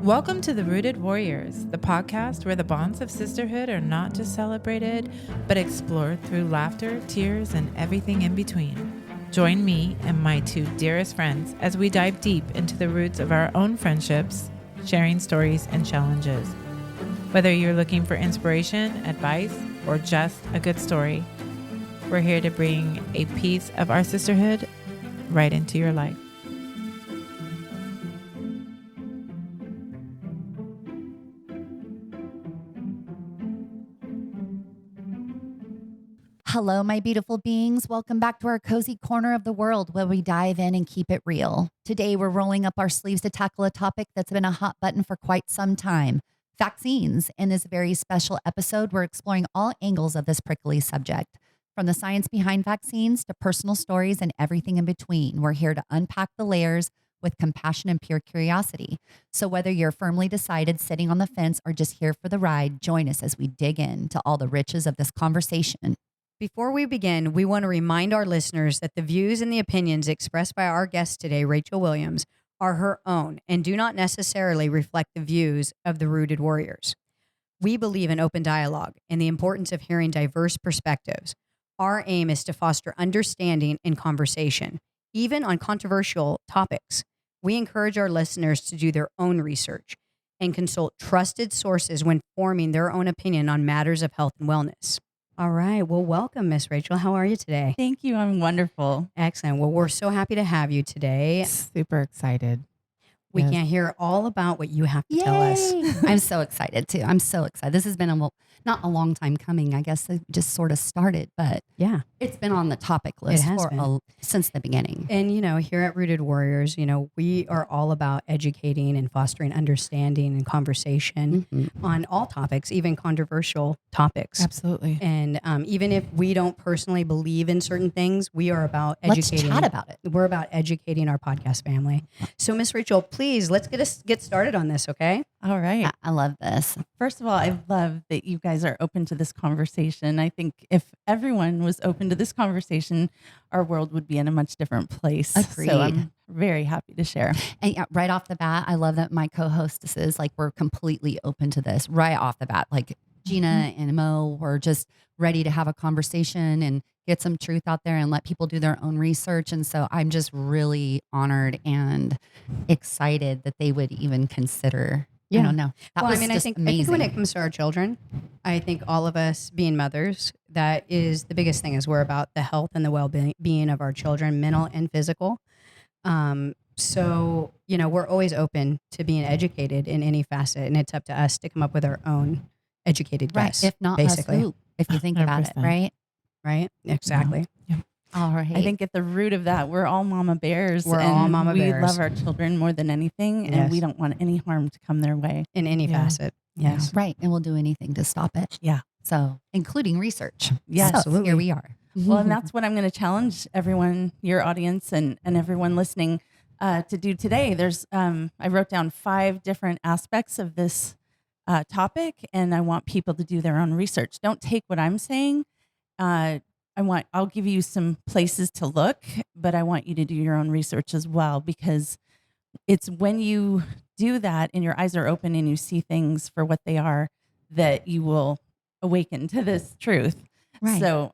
Welcome to the Rooted Warriors, the podcast where the bonds of sisterhood are not just celebrated, but explored through laughter, tears, and everything in between. Join me and my two dearest friends as we dive deep into the roots of our own friendships, sharing stories and challenges. Whether you're looking for inspiration, advice, or just a good story, we're here to bring a piece of our sisterhood right into your life. Hello, my beautiful beings. Welcome back to our cozy corner of the world where we dive in and keep it real. Today, we're rolling up our sleeves to tackle a topic that's been a hot button for quite some time, vaccines. In this very special episode, we're exploring all angles of this prickly subject, from the science behind vaccines to personal stories and everything in between. We're here to unpack the layers with compassion and pure curiosity. So whether you're firmly decided, sitting on the fence, or just here for the ride, join us as we dig into all the riches of this conversation. Before we begin, we want to remind our listeners that the views and the opinions expressed by our guest today, Rachel Williams, are her own and do not necessarily reflect the views of the Rooted Warriors. We believe in open dialogue and the importance of hearing diverse perspectives. Our aim is to foster understanding and conversation, even on controversial topics. We encourage our listeners to do their own research and consult trusted sources when forming their own opinion on matters of health and wellness. All right. Well, welcome, Miss Rachel. How are you today? Thank you. I'm wonderful. Excellent. Well, we're so happy to have you today. Super excited. We Yes. can't hear all about what you have to tell us. I'm so excited too. I'm so excited. This has been not a long time coming. I guess it just sort of started, but Yeah. it's been on the topic list has for been. since the beginning. And, here at Rooted Warriors, we are all about educating and fostering understanding and conversation on all topics, even controversial topics. Absolutely. And even if we don't personally believe in certain things, we are about educating. Let's chat about it. We're about educating our podcast family. So, Miss Rachel, please, let's get started on this, okay? All right. I love this. First of all, I love that you guys are open to this conversation. I think if everyone was open to this conversation, our world would be in a much different place. Agreed. So I'm very happy to share. And right off the bat, I love that my co-hostesses, we're completely open to this right off the bat. Like Gina and Mo were just ready to have a conversation and get some truth out there and let people do their own research. And so I'm just really honored and excited that they would even consider. Yeah. I don't know. That was I just think amazing. when it comes to our children, I think all of us being mothers, that is the biggest thing, is we're about the health and the well-being of our children, mental and physical. So, we're always open to being educated in any facet, and it's up to us to come up with our own educated Right. guess. If not basically. us, who? If you think about it, 100%. right? Right? Exactly. All right. I think at the root of that, we're all mama bears. We're and all mama we bears. love our children more than anything, and Yes. we don't want any harm to come their way. In any Yeah. facet. Yes. Right. And we'll do anything to stop it. Yeah. So, including research. Yes. So, Absolutely. here we are. Well, and that's what I'm going to challenge everyone, your audience, and everyone listening to do today. There's, I wrote down 5 different aspects of this topic, and I want people to do their own research. Don't take what I'm saying. I'll give you some places to look, but I want you to do your own research as well, because it's when you do that and your eyes are open and you see things for what they are that you will awaken to this truth. Right. So,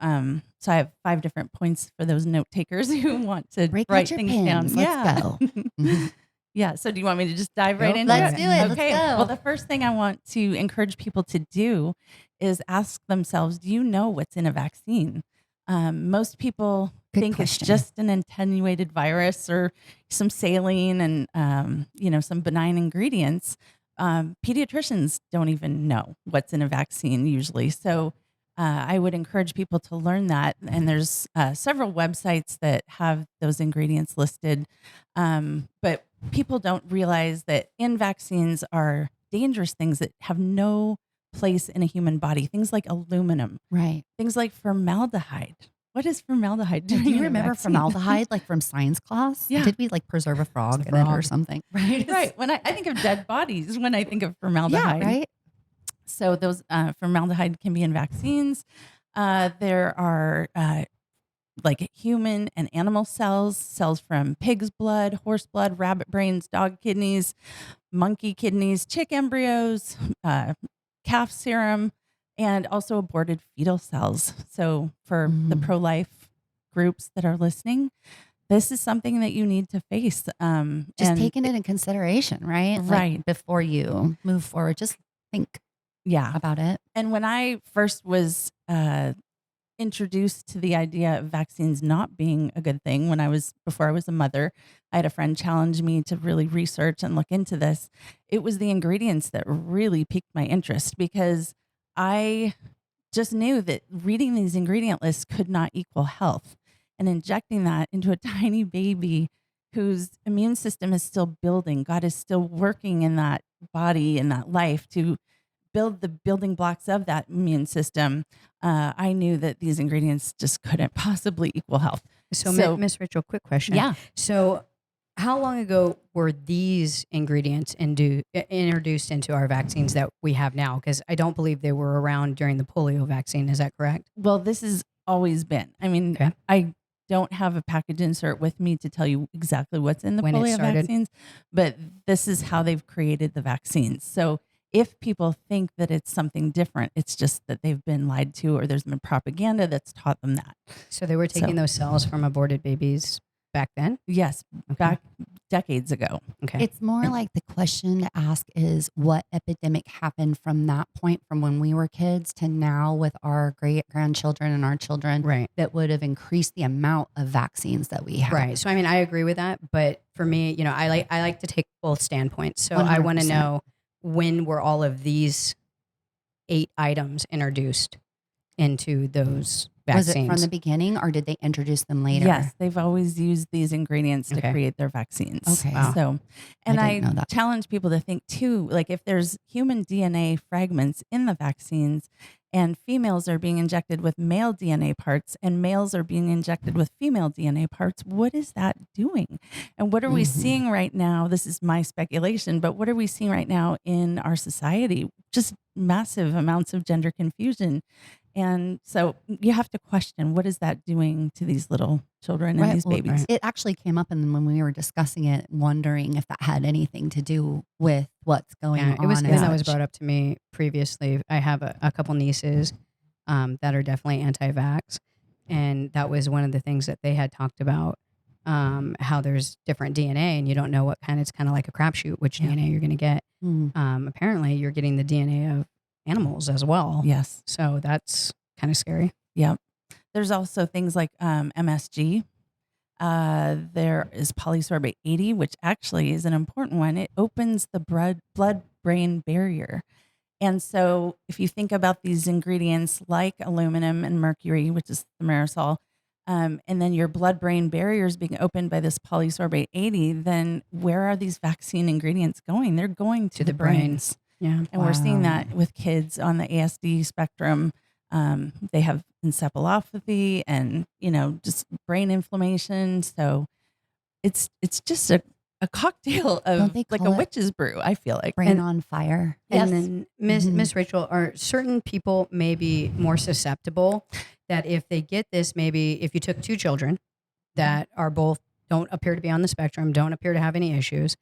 so I have 5 different points for those note takers who want to Break out write your things pens. down. Let's go. Mhm. Yeah. So do you want me to just dive right Go into for Let's it. do it. Let's Okay. go. Well, the first thing I want to encourage people to do is ask themselves, do you know what's in a vaccine? Most people Good think question. it's just an attenuated virus or some saline and, some benign ingredients. Pediatricians don't even know what's in a vaccine usually. So I would encourage people to learn that. And there's several websites that have those ingredients listed. But people don't realize that in vaccines are dangerous things that have no place in a human body. Things like aluminum, Right. things like formaldehyde. What is formaldehyde Do doing in you a remember vaccine? formaldehyde, from science class? Yeah. Did we preserve a frog It's a in it or frog. something? Right. Right. When I think of dead bodies, when I think of Yeah. formaldehyde. Right. So those formaldehyde can be in vaccines. There are like human and animal cells from pig's blood, horse blood, rabbit brains, dog kidneys, monkey kidneys, chick embryos, calf serum, and also aborted fetal cells. So for the pro-life groups that are listening, this is something that you need to face. Just taking it in consideration, right? Right. Like before you move forward, just think about it. And when I first was introduced to the idea of vaccines not being a good thing, before I was a mother, I had a friend challenge me to really research and look into this. It was the ingredients that really piqued my interest, because I just knew that reading these ingredient lists could not equal health, and injecting that into a tiny baby whose immune system is still building. God is still working in that body and that life to build the building blocks of that immune system. I knew that these ingredients just couldn't possibly equal health. So Miss Rachel, quick question. Yeah. So how long ago were these ingredients introduced into our vaccines that we have now? Because I don't believe they were around during the polio vaccine. Is that correct? Well, this has always been. I mean, Okay. I don't have a package insert with me to tell you exactly what's in the When it polio started. vaccines, but this is how they've created the vaccines. So if people think that it's something different, it's just that they've been lied to, or there's been propaganda that's taught them that. So they were taking those cells from aborted babies back then? Yes, Okay. back decades ago. Okay. It's more like the question to ask is what epidemic happened from that point, from when we were kids to now with our great grandchildren and our children, Right. that would have increased the amount of vaccines that we have. Right. So I mean, I agree with that, but for me, I like to take both standpoints. So I want to 100%. know, when were all of these 8 items introduced into those Was vaccines? it from the beginning, or did they introduce them later? Yes, they've always used these ingredients to Okay. create their vaccines. Okay. Wow. So, and I I, didn't know that. challenge people to think too, like if there's human DNA fragments in the vaccines, and females are being injected with male DNA parts and males are being injected with female DNA parts, what is that doing? And what are we seeing right now? This is my speculation, but what are we seeing right now in our society? Just massive amounts of gender confusion. And so you have to question, what is that doing to these little children and these Well, babies? it actually came up, and when we were discussing it, wondering if that had anything to do with what's going Yeah, on. it was, and and that was such. brought up to me previously. I have a couple nieces that are definitely anti-vax, and that was one of the things that they had talked about. How there's different DNA, and you don't know what kind. It's kind of like a crapshoot which DNA you're going to get. Mm. Apparently, you're getting the DNA of animals as well. Yes. So that's kind of scary. Yep. There's also things like MSG. There is polysorbate 80, which actually is an important one. It opens the blood-brain barrier. And so if you think about these ingredients like aluminum and mercury, which is the aerosol, and then your blood-brain barrier is being opened by this polysorbate 80, then where are these vaccine ingredients going? They're going to the brains. Yeah. And we're seeing that with kids on the ASD spectrum. They have encephalopathy and, just brain inflammation. So it's just a cocktail Don't of they like call a it witch's brew, I feel like. Brain on fire. And then Miss Rachel, are certain people maybe more susceptible that if they get this, maybe if you took 2 children that are both don't appear to be on the spectrum, don't appear to have any issues,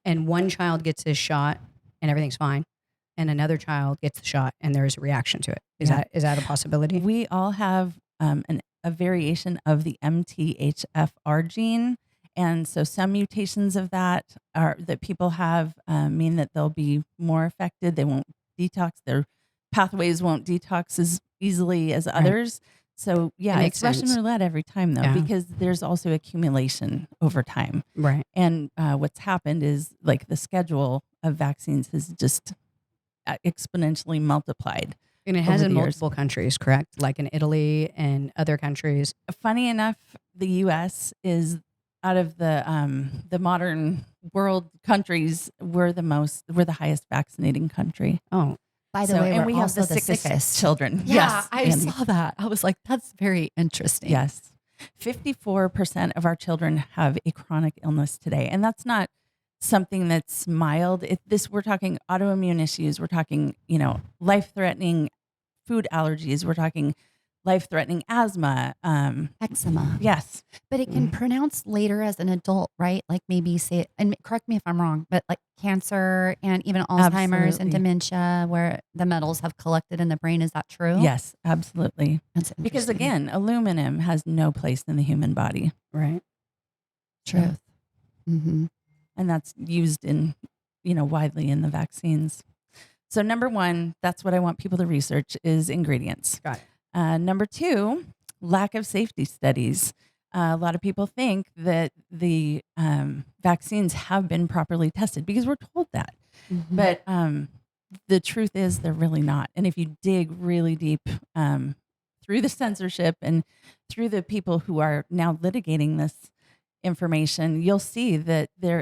and one child gets this shot and everything's fine, and another child gets the shot and there's a reaction to it. Is that a possibility? We all have a variation of the MTHFR gene. And so some mutations of that people have mean that they'll be more affected. They won't detox. Their pathways won't detox as easily as others. So It makes it's Russian sense. roulette every time though, because there's also accumulation over time. Right. And what's happened is like the schedule of vaccines has just exponentially multiplied. And it has over in the years. multiple countries, correct? Like in Italy and other countries. Funny enough, the U.S. is out of the modern world countries, we're the highest vaccinating country. Oh, By the way, and we're we have also the sickest children. Yeah, Yes, I Andy. saw that. I was like, that's very interesting. Yes. 54% of our children have a chronic illness today. And that's not something that's mild. We're talking autoimmune issues. We're talking, life-threatening food allergies. We're talking life-threatening asthma. Eczema. Yes. But it can pronounce later as an adult, right? Like maybe say, and correct me if I'm wrong, but like cancer and even Alzheimer's and Absolutely. dementia where the metals have collected in the brain. Is that true? Yes, absolutely. That's Because interesting. again, aluminum has no place in the human body. Right. Truth. Mm-hmm. And that's used in, widely in the vaccines. So number one, that's what I want people to research is ingredients. Got Number two, lack of safety studies. A lot of people think that the vaccines have been properly tested because we're told that. Mm-hmm. But the truth is they're really not. And if you dig really deep through the censorship and through the people who are now litigating this information, you'll see that there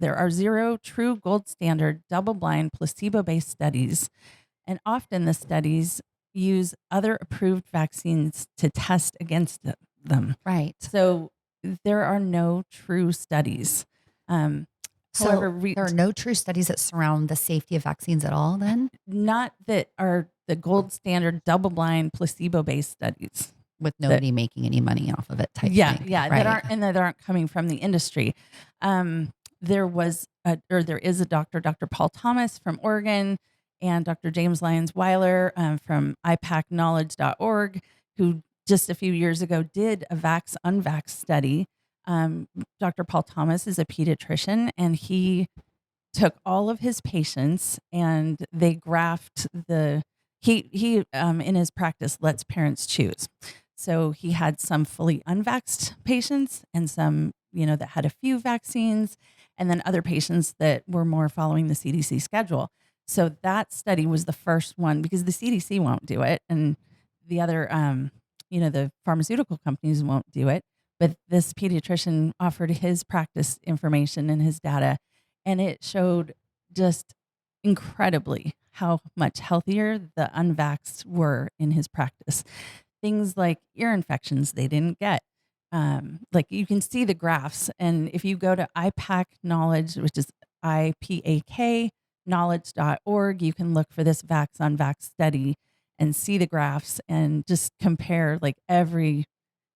are zero true gold standard, double-blind, placebo-based studies. And often the studies use other approved vaccines to test against them. Right. So there are no true studies. So However, there are no true studies that surround the safety of vaccines at all then? not that are the gold standard, double-blind, placebo-based studies. With nobody making any money off of it type thing. Yeah, Right. that aren't coming from the industry. There is a doctor, Dr. Paul Thomas from Oregon, and Dr. James Lyons Weiler from unpack.knowledge.org, who just a few years ago did a Vaxxed study. Dr. Paul Thomas is a pediatrician, and he took all of his patients and they graphed he in his practice lets parents choose. So he had some fully unvaxxed patients and some, that had a few vaccines, and then other patients that were more following the CDC schedule. So that study was the first one because the CDC won't do it. And the other, the pharmaceutical companies won't do it. But this pediatrician offered his practice information and his data, and it showed just incredibly how much healthier the unvaxxed were in his practice. Things like ear infections they didn't get. Like you can see the graphs. And if you go to IPAC Knowledge, which is IPAK knowledge.org, you can look for this Vax study and see the graphs and just compare like every,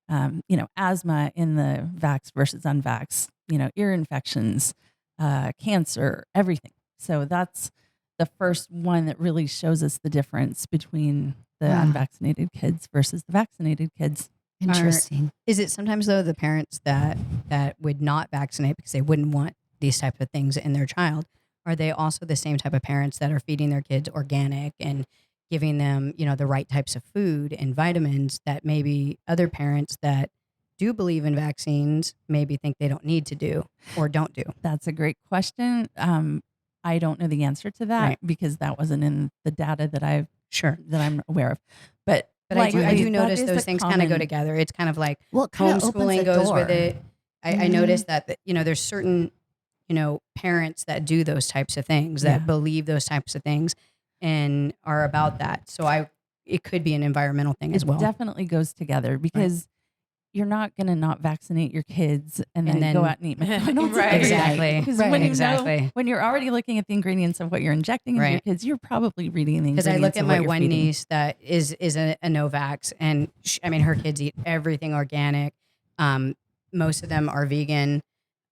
asthma in the vax versus unvax, ear infections, cancer, everything. So that's the first one that really shows us the difference between the unvaccinated kids versus the vaccinated kids. Interesting. Is it sometimes though the parents that would not vaccinate because they wouldn't want these types of things in their child, are they also the same type of parents that are feeding their kids organic and giving them, the right types of food and vitamins that maybe other parents that do believe in vaccines maybe think they don't need to do or don't do? That's a great question. I don't know the answer to that because that wasn't in the data that I'm aware of. But I do notice those things kind of go together. It's kind of like homeschooling goes with it. I noticed that, there's certain, parents that do those types of things, that believe those types of things and are about that. So it could be an environmental thing as well. It definitely goes together because you're not going to not vaccinate your kids and then go out and eat McDonald's. Right. Exactly. Because when you're already looking at the ingredients of what you're injecting into your kids, you're probably reading the ingredients. Because I look at my one niece that is a no vax, and her kids eat everything organic. Most of them are vegan.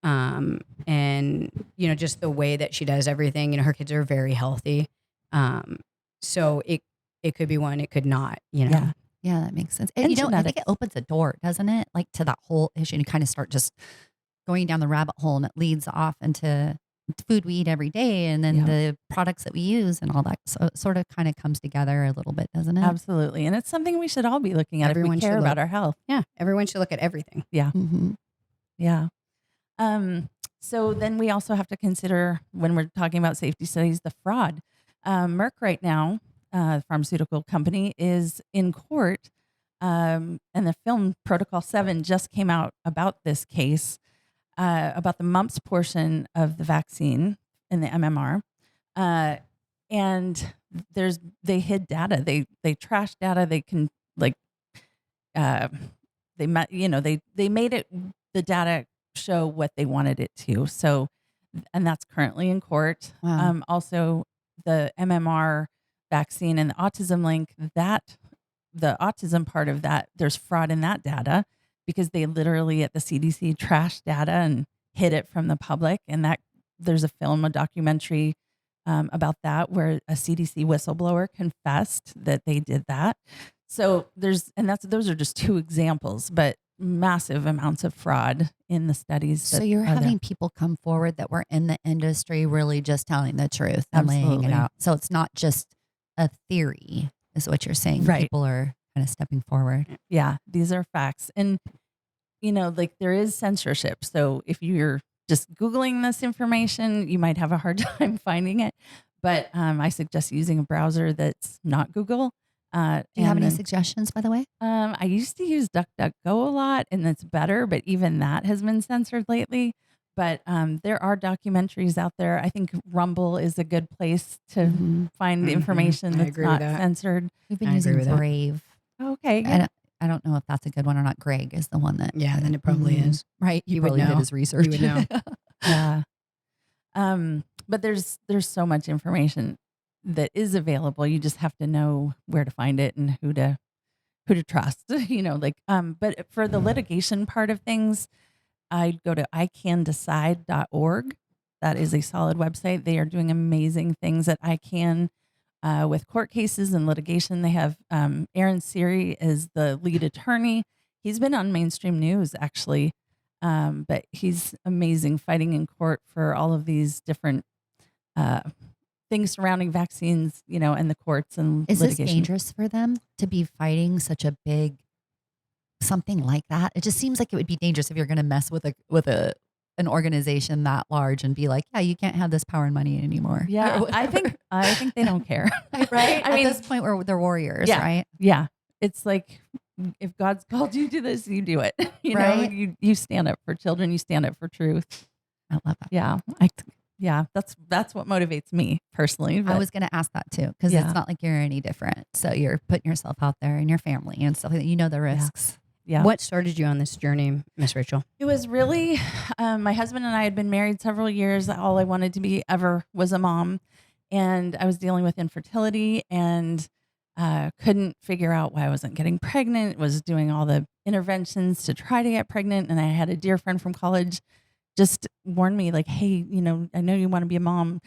And just the way that she does everything, her kids are very healthy. So it could be one, it could not, Yeah, that makes sense. And I think it opens a door, doesn't it? Like to that whole issue, and you kind of start just going down the rabbit hole, and it leads off into food we eat every day, and then the products that we use and all that. So it sort of kind of comes together a little bit, doesn't it? Absolutely. And it's something we should all be looking at if we care about our health. Yeah. Everyone should look at everything. Yeah. Mm-hmm. Yeah. So then we also have to consider when we're talking about safety studies, the fraud. Merck right now, pharmaceutical company, is in court, and the film Protocol 7 just came out about this case, about the mumps portion of the vaccine in the MMR, and they hid data, they trashed data, they can they made it the data show what they wanted it to. So, and that's currently in court. Wow. Also, the MMR vaccine and the autism link, that the autism part of that, there's fraud in that data because they literally at the CDC trashed data and hid it from the public. And that there's a documentary about that where a CDC whistleblower confessed that they did that. So those are just two examples, but massive amounts of fraud in the studies. So you're having people come forward that were in the industry really just telling the truth and laying it out. So it's not just a theory, is what you're saying. Right. People are kind of stepping forward. Yeah, these are facts. And, like there is censorship. So if you're just Googling this information, you might have a hard time finding it. But I suggest using a browser that's not Google. Do you have any suggestions, by the way? I used to use DuckDuckGo a lot, and that's better, but even that has been censored lately. But there are documentaries out there. I think Rumble is a good place to find information that's not censored. We've been using Brave. Okay. I don't know if that's a good one or not. Greg is the one that. Yeah, then it probably is. Right. He probably did his research. You would know. Yeah. But there's so much information that is available. You just have to know where to find it and who to trust, but for the litigation part of things, I'd go to icandecide.org. That is a solid website. They are doing amazing things at ICANN with court cases and litigation. They have Aaron Siri is the lead attorney. He's been on mainstream news actually, but he's amazing fighting in court for all of these different things surrounding vaccines, and the courts and Is litigation. This dangerous for them to be fighting such a big something like that? It just seems like it would be dangerous if you're going to mess with an organization that large and be like, yeah, you can't have this power and money anymore. Yeah, I think they don't care, right? I mean, at this point where they're warriors, right? Yeah, it's like if God's called you to this, you do it. Right? You stand up for children. You stand up for truth. I love that. Yeah, that's what motivates me personally. I was going to ask that too, because it's not like you're any different. So you're putting yourself out there and your family and stuff like that. The risks. Yeah. What started you on this journey, Miss Rachel? It was really, my husband and I had been married several years. All I wanted to be ever was a mom. And I was dealing with infertility and couldn't figure out why I wasn't getting pregnant, was doing all the interventions to try to get pregnant. And I had a dear friend from college just warned me like, hey, I know you want to be a mom.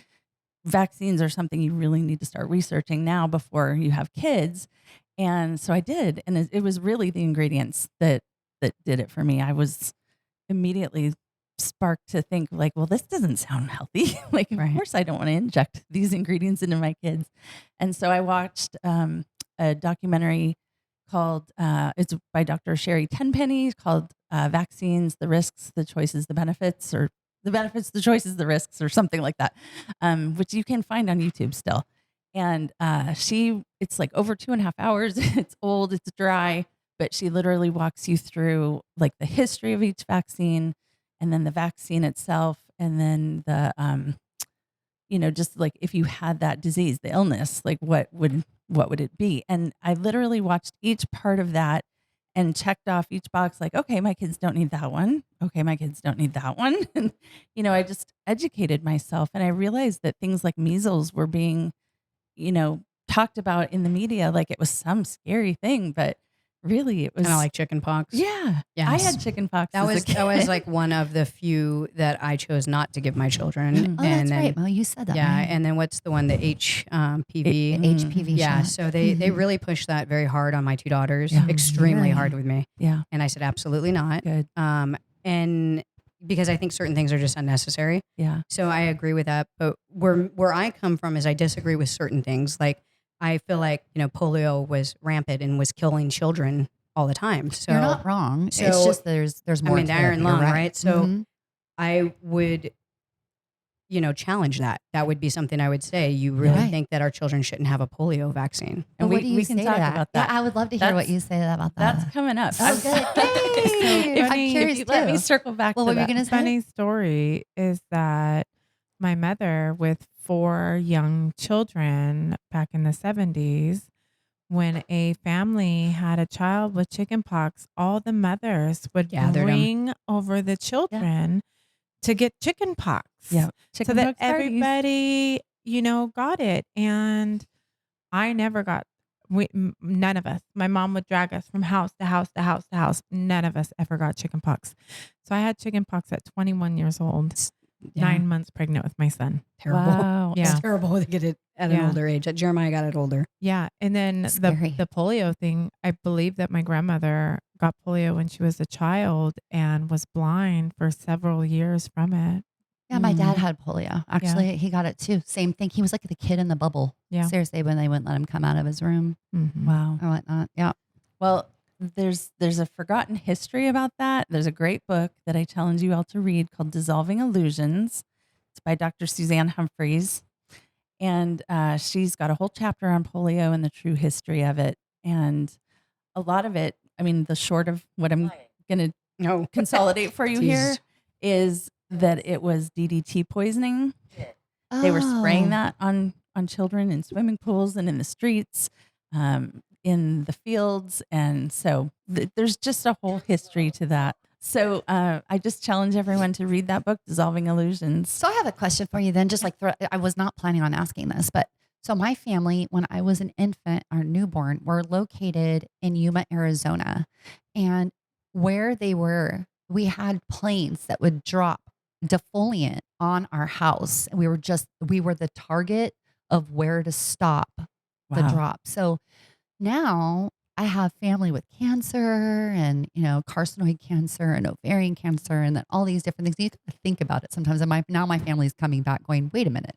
Vaccines are something you really need to start researching now before you have kids. And so I did. And it was really the ingredients that did it for me. I was immediately sparked to think like, well, this doesn't sound healthy. Like, of course I don't want to inject these ingredients into my kids. And so I watched a documentary called, it's by Dr. Sherry Tenpenny, called Vaccines, the Risks, the Choices, the Benefits, or the Benefits, the Choices, the Risks, or something like that, which you can find on YouTube still. And it's like over 2.5 hours. It's old, it's dry, but she literally walks you through like the history of each vaccine and then the vaccine itself. And then the, just like if you had that disease, the illness, like what would it be? And I literally watched each part of that and checked off each box like, okay, my kids don't need that one. Okay, my kids don't need that one. And, I just educated myself and I realized that things like measles were being talked about in the media like it was some scary thing, but really it was kind of like chicken pox. Yeah. Yes. I had chicken pox. That was like one of the few that I chose not to give my children. Oh, that's right. Well, you said that. Yeah. Right? And then what's the one, the HPV? HPV Yeah. shot. So they really pushed that very hard on my two daughters, extremely hard with me. Yeah. And I said, absolutely not. Good. And because I think certain things are just unnecessary. Yeah. So I agree with that. But where I come from is I disagree with certain things. Like I feel like, polio was rampant and was killing children all the time. So you're not wrong. So, it's just there's more. I mean, the iron lung, right? So Mm-hmm. I would, challenge that. That would be something I would say. You really think that our children shouldn't have a polio vaccine? And we can talk about that. Yeah, I would love to hear what you say about that. That's coming up. Oh, good. Yay. I'm curious Let me circle back to what that. were you going to say? Funny story is that my mother, with 4 young children back in the 70s, when a family had a child with chickenpox, all the mothers would bring over the children to get chickenpox. Yeah. So that everybody, got it. And I never got None of us. My mom would drag us from house to house to house to house. None of us ever got chicken pox. So I had chicken pox at 21 years old, 9 months pregnant with my son. Terrible. Wow. Yeah. It's terrible to get it at an older age. Jeremiah got it older. Yeah. And then Scary. the polio thing, I believe that my grandmother got polio when she was a child and was blind for several years from it. Yeah, my dad had polio. Actually, he got it too. Same thing. He was like the kid in the bubble. Yeah. Seriously, when they wouldn't let him come out of his room Wow. or whatnot. Yeah. Well, there's a forgotten history about that. There's a great book that I challenge you all to read called Dissolving Illusions. It's by Dr. Suzanne Humphreys. And she's got a whole chapter on polio and the true history of it. And a lot of it, I mean, the short of what I'm going to consolidate for you here is that it was DDT poisoning. They were spraying that on children in swimming pools and in the streets, in the fields. And so there's just a whole history to that. So I just challenge everyone to read that book, Dissolving Illusions. So I have a question for you then, just like I was not planning on asking this, but so my family, when I was an infant or newborn, were located in Yuma, Arizona. And where they were, we had planes that would drop defoliant on our house. We were the target of where to stop the drop. So now I have family with cancer and, carcinoid cancer and ovarian cancer and then all these different things. You have to think about it sometimes. And now my family's coming back going, wait a minute,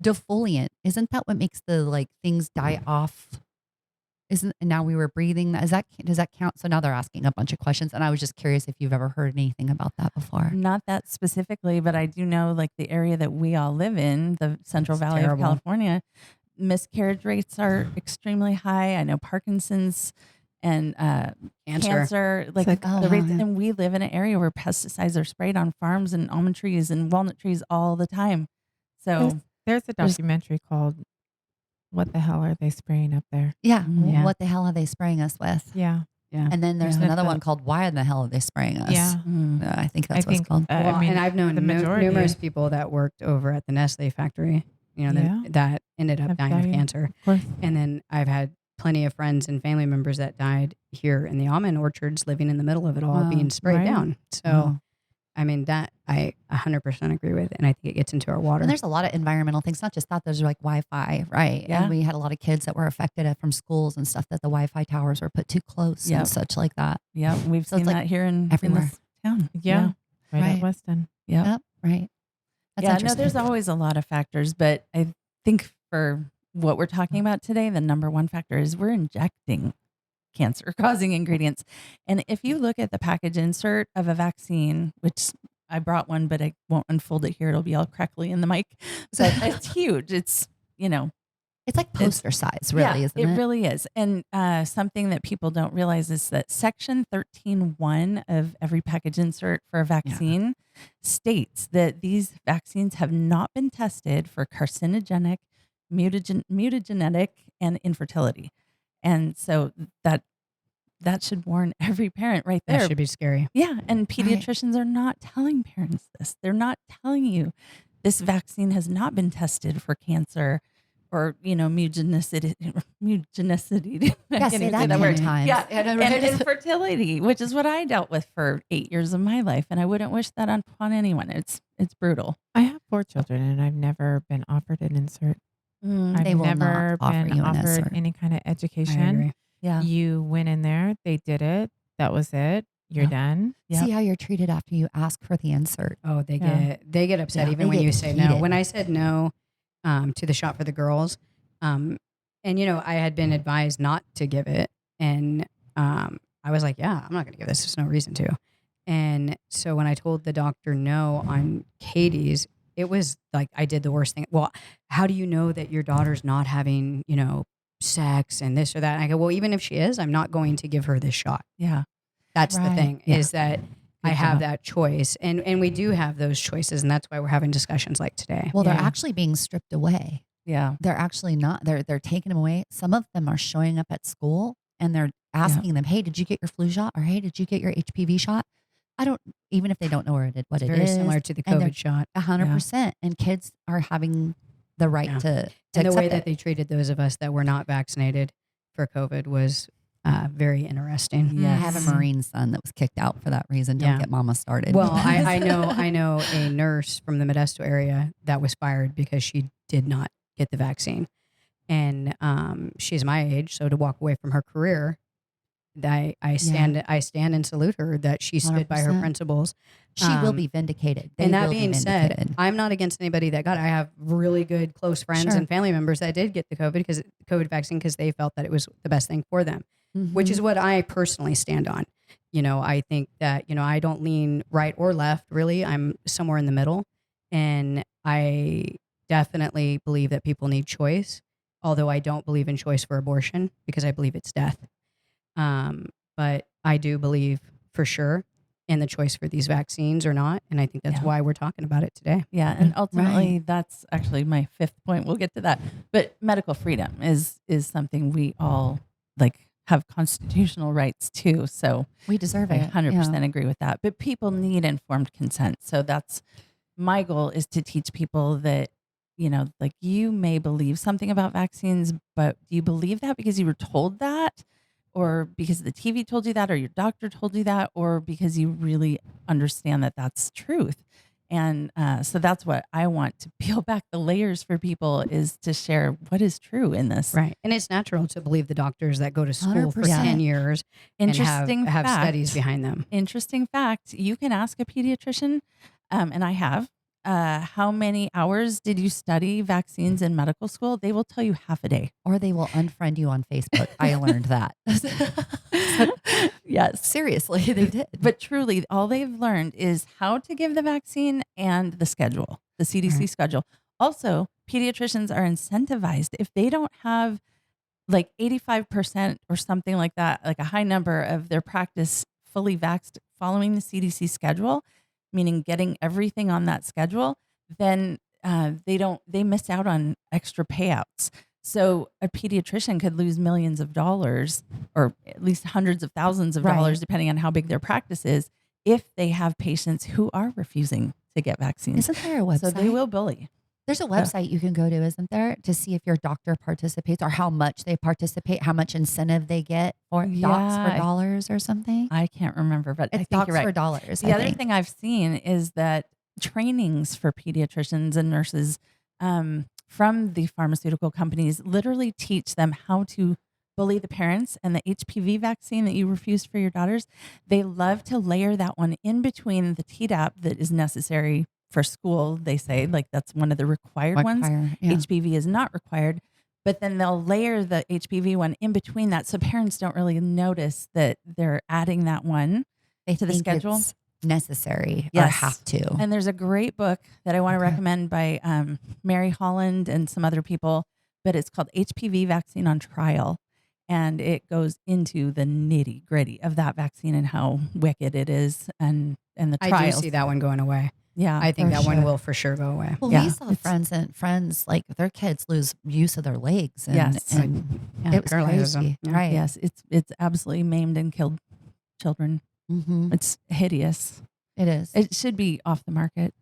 defoliant, isn't that what makes the things die off? And now we were breathing. Does that count? So now they're asking a bunch of questions. And I was just curious if you've ever heard anything about that before. Not that specifically, but I do know the area that we all live in, the Central Valley of California, miscarriage rates are extremely high. I know Parkinson's and cancer. The rates, and we live in an area where pesticides are sprayed on farms and almond trees and walnut trees all the time. So there's a documentary called "What the Hell Are They Spraying Up There?" Yeah. What the hell are they spraying us with? Yeah. Yeah. And then there's another one called "Why the hell are they spraying us?" Yeah. I think that's what it's called. And I've known numerous people that worked over at the Nestle factory, that ended up dying of cancer. Of course. And then I've had plenty of friends and family members that died here in the almond orchards, living in the middle of it all, being sprayed down. So, I mean, that I 100% agree with. And I think it gets into our water. And there's a lot of environmental things, not just that. There's Wi-Fi, right? Yeah. And we had a lot of kids that were affected from schools and stuff that the Wi-Fi towers were put too close and such like that. Yeah, we've seen that here in this town. Yeah. Right at Weston. Yep. Right. That's interesting. There's always a lot of factors, but I think for what we're talking about today, the number one factor is we're injecting cancer-causing ingredients. And if you look at the package insert of a vaccine, which I brought one, but I won't unfold it here. It'll be all crackly in the mic. But it's huge. It's, it's like poster size, really, isn't it? It really is. And something that people don't realize is that Section 13.1 of every package insert for a vaccine states that these vaccines have not been tested for carcinogenic, mutagenic, and infertility. And so that should warn every parent right there. That should be scary. Yeah. And pediatricians are not telling parents this. They're not telling you this vaccine has not been tested for cancer or, mutagenicity. I can't even say that word. Times. Yeah. And infertility, which is what I dealt with for 8 years of my life. And I wouldn't wish that upon anyone. It's brutal. I have 4 children and I've never been offered an insert. I've They will never not offer been you an offered insert. any kind of I education. agree. Yeah. You went in there, they did it. That was it. You're done. See how you're treated after you ask for the insert. Oh, they get upset even they when get you say no. heated. When I said no to the shot for the girls, and I had been advised not to give it, and I was like, yeah, I'm not going to give this. There's no reason to. And so when I told the doctor no on Katie's, it was like I did the worst thing. Well, how do you know that your daughter's not having, sex and this or that? And I go, well, even if she is, I'm not going to give her this shot. Yeah. That's the thing, is that I have job. that choice. And we do have those choices. And that's why we're having discussions like today. Well, they're actually being stripped away. Yeah. They're actually not. They're taking them away. Some of them are showing up at school and they're asking them, hey, did you get your flu shot? Or hey, did you get your HPV shot? Even if they don't know what it Very is. similar to the and they're COVID shot. 100%. And kids are having the right Yeah. to And the way accept that it. they treated those of us that were not vaccinated for COVID was very interesting. I Yes. have a Marine son that was kicked out for that reason. Don't Yeah. get mama started. Well, I know a nurse from the Modesto area that was fired because she did not get the vaccine. And she's my age, so to walk away from her career, I stand and salute her that she stood by her 100%. principles. She will be vindicated. They And that will be being vindicated. said, I'm not against anybody that got it. I have really good close friends Sure. and family members that did get the COVID vaccine because they felt that it was the best thing for them, which is what I personally stand on. I think that, I don't lean right or left, really. I'm somewhere in the middle. And I definitely believe that people need choice, although I don't believe in choice for abortion because I believe it's death. But I do believe for sure in the choice for these vaccines or not. And I think that's why we're talking about it today. Yeah, and ultimately, that's actually my fifth point. We'll get to that. But medical freedom is something we all have constitutional rights to. So we deserve I it. 100% agree with that. But people need informed consent. So that's my goal, is to teach people that, you may believe something about vaccines, but do you believe that because you were told that, or because the TV told you that, or your doctor told you that, or because you really understand that that's truth? And so that's what I want to peel back the layers for people, is to share what is true in this. Right. And it's natural to believe the doctors that go to school for 100%. 10 years Interesting and have fact. studies behind them. Interesting fact. You can ask a pediatrician, and I have, how many hours did you study vaccines in medical school? They will tell you half a day. Or they will unfriend you on Facebook. I learned that. Yes. Seriously, they did. But truly, all they've learned is how to give the vaccine and the schedule, the CDC schedule. Also, pediatricians are incentivized. If they don't have 85% or something like that, like a high number of their practice fully vaxxed following the CDC schedule, meaning getting everything on that schedule, then they miss out on extra payouts. So a pediatrician could lose millions of dollars, or at least hundreds of thousands of dollars, depending on how big their practice is, if they have patients who are refusing to get vaccines. Isn't there a website? So they will bully. There's a website you can go to, isn't there, to see if your doctor participates or how much they participate, how much incentive they get, or docs for dollars or something. I can't remember, but I It's think docs you're right. for dollars. The other thing I've seen is that trainings for pediatricians and nurses from the pharmaceutical companies literally teach them how to bully the parents. And the HPV vaccine that you refused for your daughters, they love to layer that one in between the Tdap that is necessary for school. They say that's one of the required ones. Yeah. HPV is not required. But then they'll layer the HPV one in between that, so parents don't really notice that they're adding that one They to the think schedule. it's necessary or Yes. have to. And there's a great book that I want to recommend by Mary Holland and some other people, but it's called HPV Vaccine on Trial. And it goes into the nitty gritty of that vaccine and how wicked it is, and the trials. I do see that one going away. Yeah, I think For that one sure. will for sure go away. Well, Yeah, we saw friends like their kids lose use of their legs. And, Yes. and Yeah, it was paralyzes crazy. them. Yeah. Right. yes, it's absolutely maimed and killed children. Mm-hmm. It's hideous. It is. It should be off the market.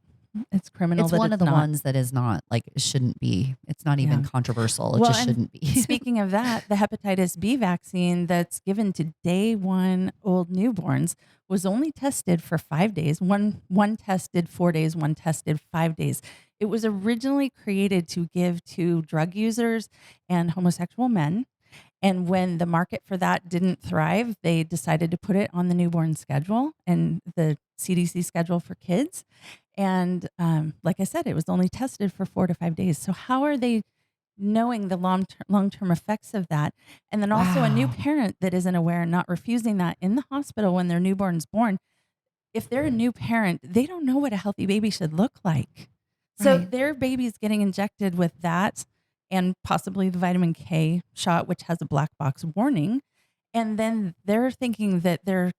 It's criminal. It's that one of the not. ones that is not it shouldn't be. It's not even controversial. It Well, just and shouldn't be. Speaking of that, the hepatitis B vaccine that's given to day one old newborns was only tested for 5 days. One tested 4 days, one tested 5 days. It was originally created to give to drug users and homosexual men. And when the market for that didn't thrive, they decided to put it on the newborn schedule and the CDC schedule for kids. And like I said, it was only tested for 4 to 5 days. So how are they knowing the long-term effects of that? And then also a new Wow. parent that isn't aware and not refusing that in the hospital when their newborn's born. If they're a new parent, they don't know what a healthy baby should look like. So Right. their baby's getting injected with that and possibly the vitamin K shot, which has a black box warning. And then they're thinking that their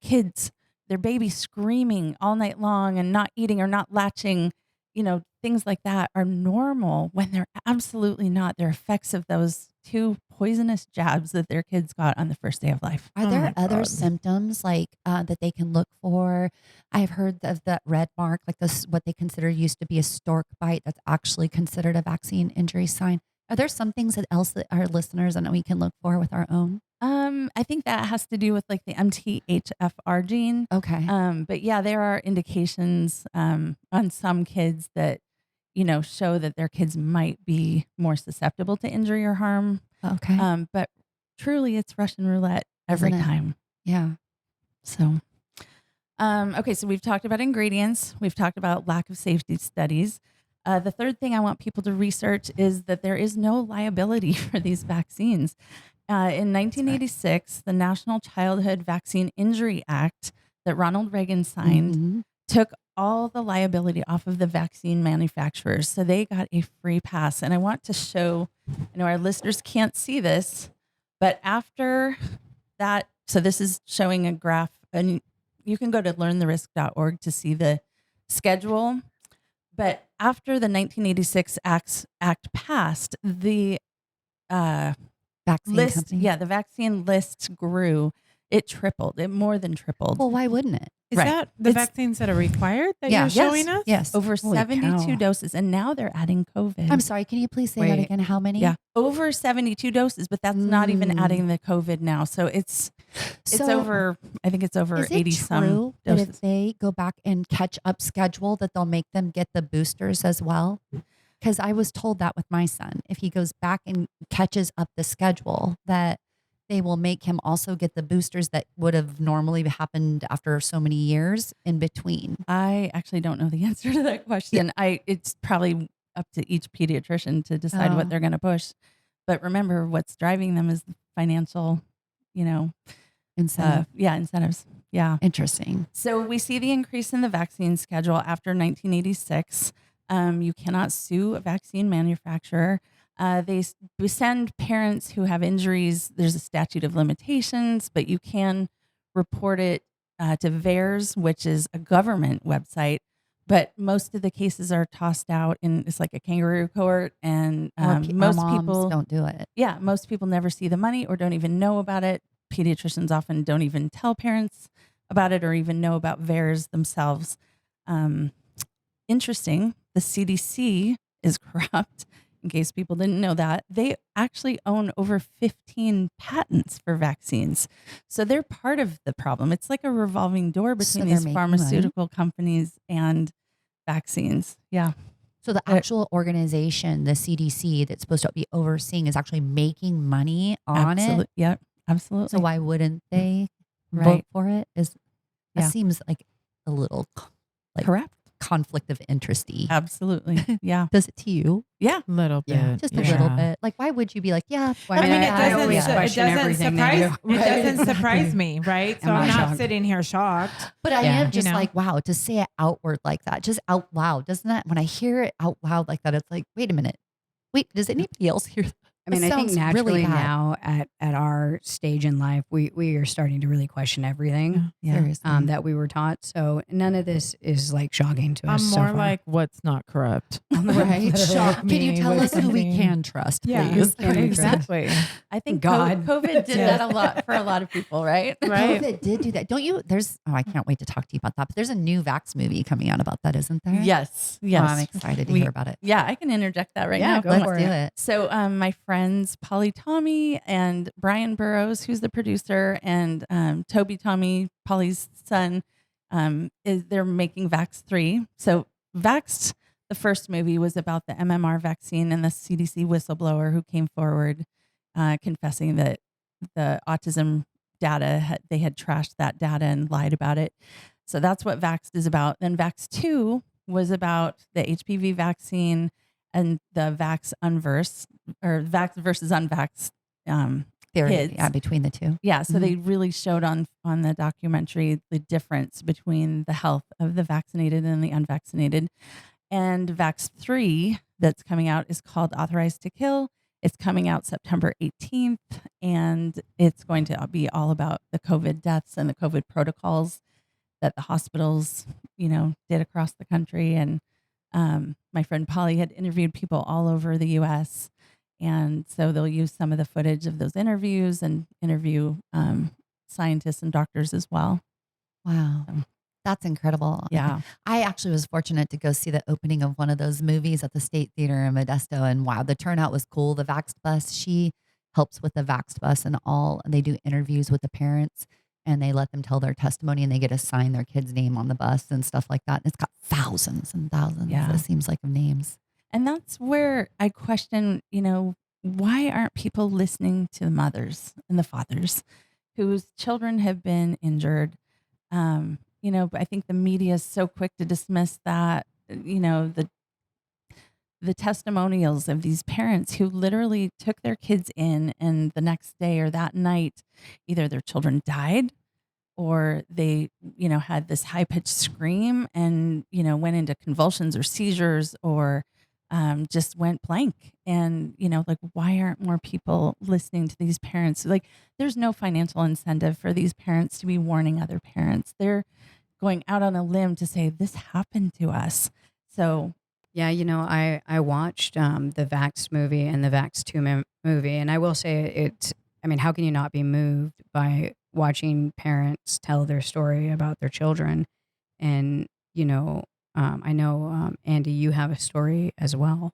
baby screaming all night long and not eating or not latching, things like that are normal, when they're absolutely not. They're effects of those two poisonous jabs that their kids got on the first day of life. Are Oh there my other God. symptoms like that they can look for? I've heard of that red mark, like this, what they consider used to be a stork bite, that's actually considered a vaccine injury sign. Are there some things else that our listeners and we can look for with our own? I think that has to do with like the MTHFR gene. Okay. But yeah, there are indications on some kids that, show that their kids might be more susceptible to injury or harm. Okay. But truly, it's Russian roulette every Isn't it? time. Yeah. So, okay, so we've talked about ingredients. We've talked about lack of safety studies. The third thing I want people to research is that there is no liability for these vaccines. In 1986, the National Childhood Vaccine Injury Act that Ronald Reagan signed Mhm. took all the liability off of the vaccine manufacturers. So they got a free pass. And I want to show, I know our listeners can't see this, but after that, so this is showing a graph, and you can go to learntherisk.org to see the schedule. But after the 1986 Act passed, the Vaccine list, company. the vaccine list grew. It tripled. It more than tripled. Well, why wouldn't it? Is Right. that the It's- vaccines that are required that Yeah. you're showing us? Yes. Over Holy 72 cow. doses, and now they're adding COVID. I'm sorry. Can you please say that Wait. again? How many? Yeah, over 72 doses, but that's not even Mm. adding the COVID now. So it's So, over. I think it's over Is it 80 some true that doses. if they go back and catch up schedule, that they'll make them get the boosters as well? Because I was told that with my son, if he goes back and catches up the schedule, that they will make him also get the boosters that would have normally happened after so many years in between. I actually don't know the answer to that question. It's probably up to each pediatrician to decide Oh. what they're going to push. But remember, what's driving them is the financial, Incentive. incentives. Yeah. Interesting. So we see the increase in the vaccine schedule after 1986. You cannot sue a vaccine manufacturer. We send parents who have injuries. There's a statute of limitations, but you can report it to VAERS, which is a government website. But most of the cases are tossed out in it's like a kangaroo court, and Or most moms people don't do it. yeah, most people never see the money or don't even know about it. Pediatricians often don't even tell parents about it or even know about VAERS themselves. Interesting, the CDC is corrupt, in case people didn't know that. They actually own over 15 patents for vaccines. So they're part of the problem. It's like a revolving door So between they're these making pharmaceutical companies and vaccines. Yeah. So the actual organization, the CDC, that's supposed to be overseeing is actually making money on it. Yep. Absolutely. So why wouldn't they vote Right. for it? That Yeah. seems like a little like Correct. conflict of interesty. Absolutely. Yeah. Does it to you? Yeah. Little bit. Yeah. Just a little bit. Like, why would you be like, yeah? Well, I mean, it I doesn't, always question everything they surprise, do. it doesn't surprise me, right? So I'm I'm not not shocked. sitting here shocked. But I Yeah. am just You know? like, wow, to say it outward like that, just out loud, doesn't that? When I hear it out loud like that, it's like, wait a minute. Wait, does anybody else hear that? I mean, It I think sounds naturally really bad. now at our stage in life, we are starting to really question everything Yeah. Seriously. that we were taught. So none of this is like shocking to I'm us. so more far. like, what's not corrupt? Right? Shock Can you me tell with us who we something. can trust, Yeah, please? exactly. I think God. COVID did Yeah. that a lot for a lot of people, right? Right. COVID did do that. Don't you? I can't wait to talk to you about that. But there's a new Vax movie coming out about that, isn't there? Yes. Oh, Yes. I'm excited to We- hear about it. Yeah, I can interject that right Yeah, now. go Let's for do it. it. So my friends Polly Tommy and Brian Burrows, who's the producer, and Toby Tommy, Polly's son, they're making Vaxxed 3. So Vaxxed, the first movie, was about the MMR vaccine and the CDC whistleblower who came forward confessing that the autism data, they had trashed that data and lied about it. So that's what Vaxxed is about. Then Vaxxed 2 was about the HPV vaccine and the Vax Unverse, or Vax versus Unvaxxed Theory, kids. yeah, between the two. Yeah, so they really showed on the documentary the difference between the health of the vaccinated and the unvaccinated. And Vaxxed 3 that's coming out is called Authorized to Kill. It's coming out September 18th, and it's going to be all about the COVID deaths and the COVID protocols that the hospitals, did across the country. And my friend Polly had interviewed people all over the U.S., And so they'll use some of the footage of those interviews and interview scientists and doctors as well. Wow. That's incredible. Yeah. I actually was fortunate to go see the opening of one of those movies at the State Theater in Modesto. And wow, the turnout was cool. The Vaxxed bus, she helps with the Vaxxed bus and all. And they do interviews with the parents and they let them tell their testimony and they get to sign their kid's name on the bus and stuff like that. And it's got thousands and thousands, Yeah. it seems like, of names. And that's where I question, why aren't people listening to the mothers and the fathers whose children have been injured? But I think the media is so quick to dismiss that, the testimonials of these parents who literally took their kids in and the next day or that night, either their children died or they, had this high pitched scream and, went into convulsions or seizures or just went blank. And, why aren't more people listening to these parents? Like, there's no financial incentive for these parents to be warning other parents. They're going out on a limb to say, this happened to us. So, Yeah, I watched the Vaxxed movie and the Vaxxed 2 movie, and I will say how can you not be moved by watching parents tell their story about their children? And, I know, Andy, you have a story as well.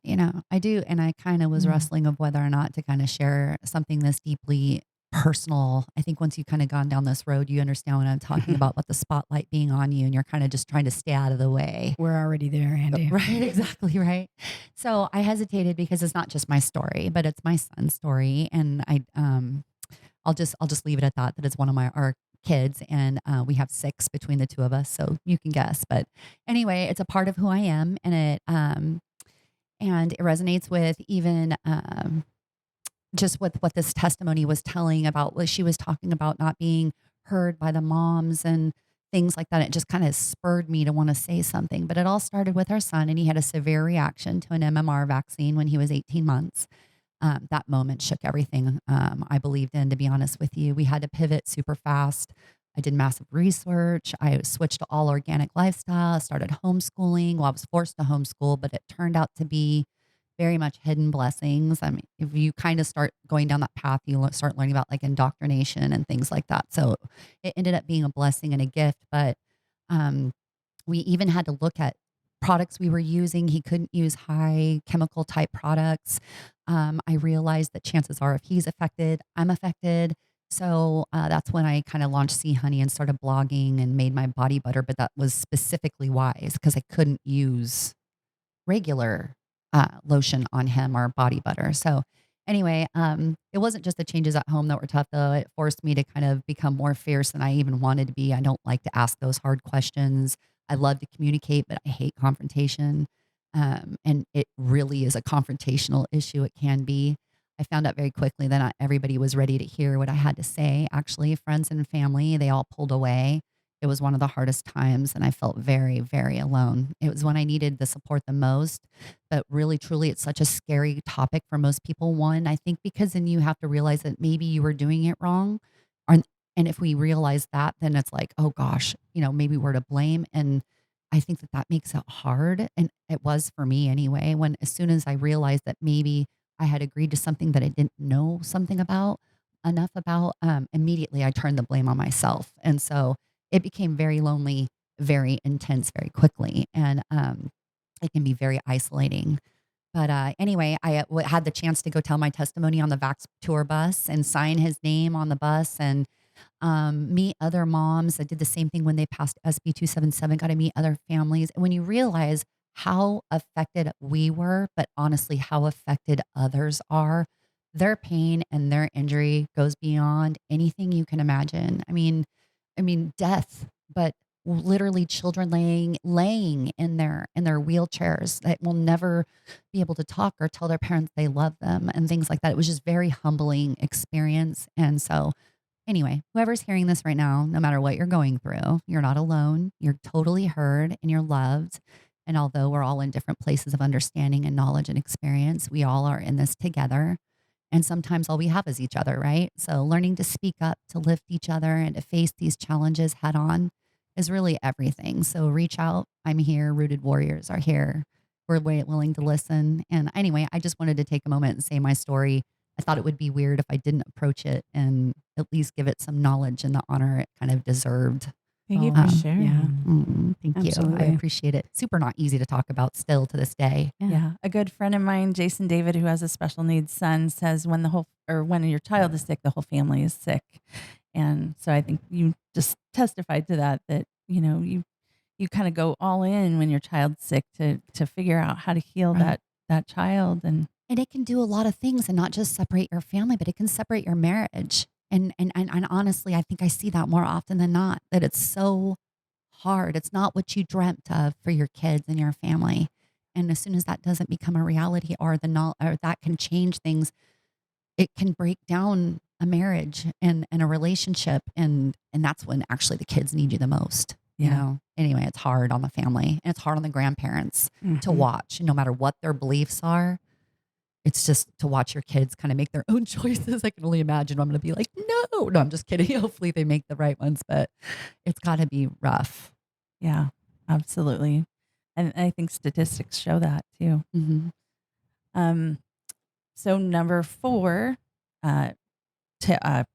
I do. And I kind of was Mm. wrestling of whether or not to kind of share something this deeply personal. I think once you've kind of gone down this road, you understand what I'm talking about the spotlight being on you and you're kind of just trying to stay out of the way. We're already there, Andy. Right, exactly right. So I hesitated because it's not just my story, but it's my son's story. And I'll just leave it at that it's one of our kids and we have 6 between the two of us. So you can guess. But anyway, it's a part of who I am and it resonates with even just with what this testimony was telling about what she was talking about not being heard by the moms and things like that. It just kind of spurred me to want to say something. But it all started with our son, and he had a severe reaction to an MMR vaccine when he was 18 months. That moment shook everything I believed in, to be honest with you. We had to pivot super fast. I did massive research. I switched to all organic lifestyle, started homeschooling. Well, I was forced to homeschool, but it turned out to be very much hidden blessings. I mean, if you kind of start going down that path, you start learning about like indoctrination and things like that. So it ended up being a blessing and a gift. But we even had to look at products we were using. He couldn't use high chemical type products. I realized that chances are if he's affected, I'm affected. So that's when I kind of launched Sea Honey and started blogging and made my body butter. But that was specifically wise because I couldn't use regular lotion on him or body butter. So anyway, it wasn't just the changes at home that were tough though. It forced me to kind of become more fierce than I even wanted to be. I don't like to ask those hard questions. I love to communicate, but I hate confrontation. And it really is a confrontational issue. It can be. I found out very quickly that not everybody was ready to hear what I had to say. Actually, friends and family, they all pulled away. It was one of the hardest times, and I felt very, very alone. It was when I needed the support the most. But really, truly, it's such a scary topic for most people. One, I think because then you have to realize that maybe you were doing it wrong. And if we realize that, then it's like, oh gosh, maybe we're to blame. And I think that makes it hard. And it was for me anyway, when as soon as I realized that maybe I had agreed to something that I didn't know something about enough about, immediately I turned the blame on myself. And so it became very lonely, very intense, very quickly. And it can be very isolating. But anyway, I had the chance to go tell my testimony on the Vax tour bus and sign his name on the bus and meet other moms. I did the same thing when they passed SB 277, got to meet other families. And when you realize how affected we were, but honestly, how affected others are, their pain and their injury goes beyond anything you can imagine. I mean, death, but literally children laying in their wheelchairs that will never be able to talk or tell their parents they love them and things like that. It was just very humbling experience. And so anyway, whoever's hearing this right now, no matter what you're going through, you're not alone. You're totally heard and you're loved. And although we're all in different places of understanding and knowledge and experience, we all are in this together. And sometimes all we have is each other, right? So learning to speak up, to lift each other, and to face these challenges head on is really everything. So reach out. I'm here. Rooted Warriors are here. were willing to listen. And anyway, I just wanted to take a moment and say my story. I thought it would be weird if I didn't approach it and at least give it some knowledge and the honor it kind of deserved. Thank you for sharing. Yeah. Thank you. I Absolutely. appreciate it. Super not easy to talk about still to this day. Yeah. A good friend of mine, Jason David, who has a special needs son, says when when your child is sick, the whole family is sick. And so I think you just testified to that, you kind of go all in when your child's sick to figure out how to heal Right. that child. And And it can do a lot of things and not just separate your family, but it can separate your marriage. And honestly, I think I see that more often than not, that it's so hard. It's not what you dreamt of for your kids and your family. And as soon as that doesn't become a reality or or that can change things, it can break down a marriage and a relationship. And that's when actually the kids need you the most. You Yeah. know, anyway, it's hard on the family and it's hard on the grandparents to Mhm. watch, no matter what their beliefs are. It's just to watch your kids kind of make their own choices. I can only imagine I'm going to be like, no, I'm just kidding. Hopefully they make the right ones, but it's got to be rough. yeah, absolutely. And I think statistics show that too. Mm-hmm. So number 4,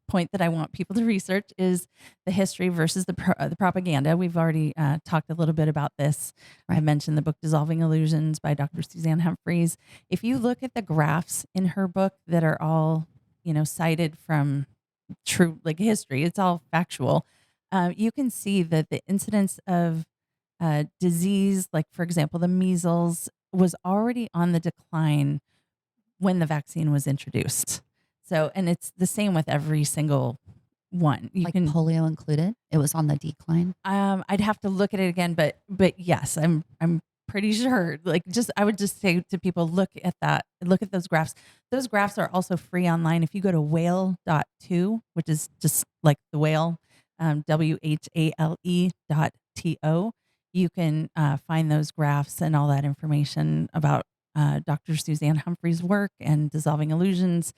point that I want people to research is the history versus the propaganda. We've already talked a little bit about this. I Right. mentioned the book Dissolving Illusions by Dr. Suzanne Humphreys. If you look at the graphs in her book that are all, cited from true history, it's all factual. You can see that the incidence of disease, like for example, the measles, was already on the decline when the vaccine was introduced. So, and it's the same with every single one. You Like can, polio included. It was on the decline. I'd have to look at it again, but yes, I'm pretty sure. I would just say to people, look at those graphs. Those graphs are also free online. If you go to whale.to, which is just like the whale, WHALE.to, you can find those graphs and all that information about Dr. Suzanne Humphreys' work and Dissolving Illusions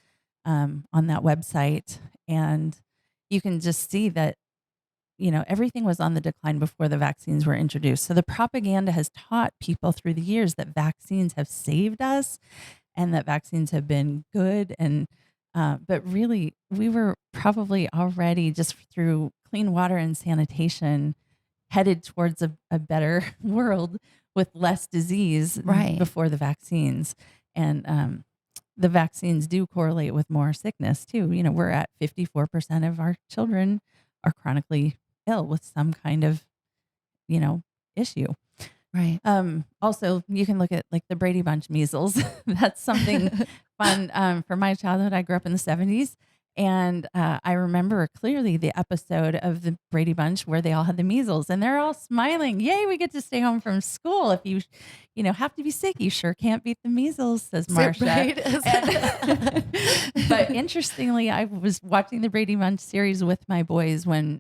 on that website. And you can just see that, everything was on the decline before the vaccines were introduced. So the propaganda has taught people through the years that vaccines have saved us and that vaccines have been good. And, but really, we were probably already just through clean water and sanitation headed towards a better world with less disease Right. before the vaccines. And the vaccines do correlate with more sickness too. We're at 54% of our children are chronically ill with some kind of, issue. Right. Also, you can look at the Brady Bunch measles. That's something fun for my childhood. I grew up in the 70s. And I remember clearly the episode of the Brady Bunch where they all had the measles and they're all smiling. Yay, we get to stay home from school. If you have to be sick, you sure can't beat the measles, says Marsha. Right. But interestingly, I was watching the Brady Bunch series with my boys when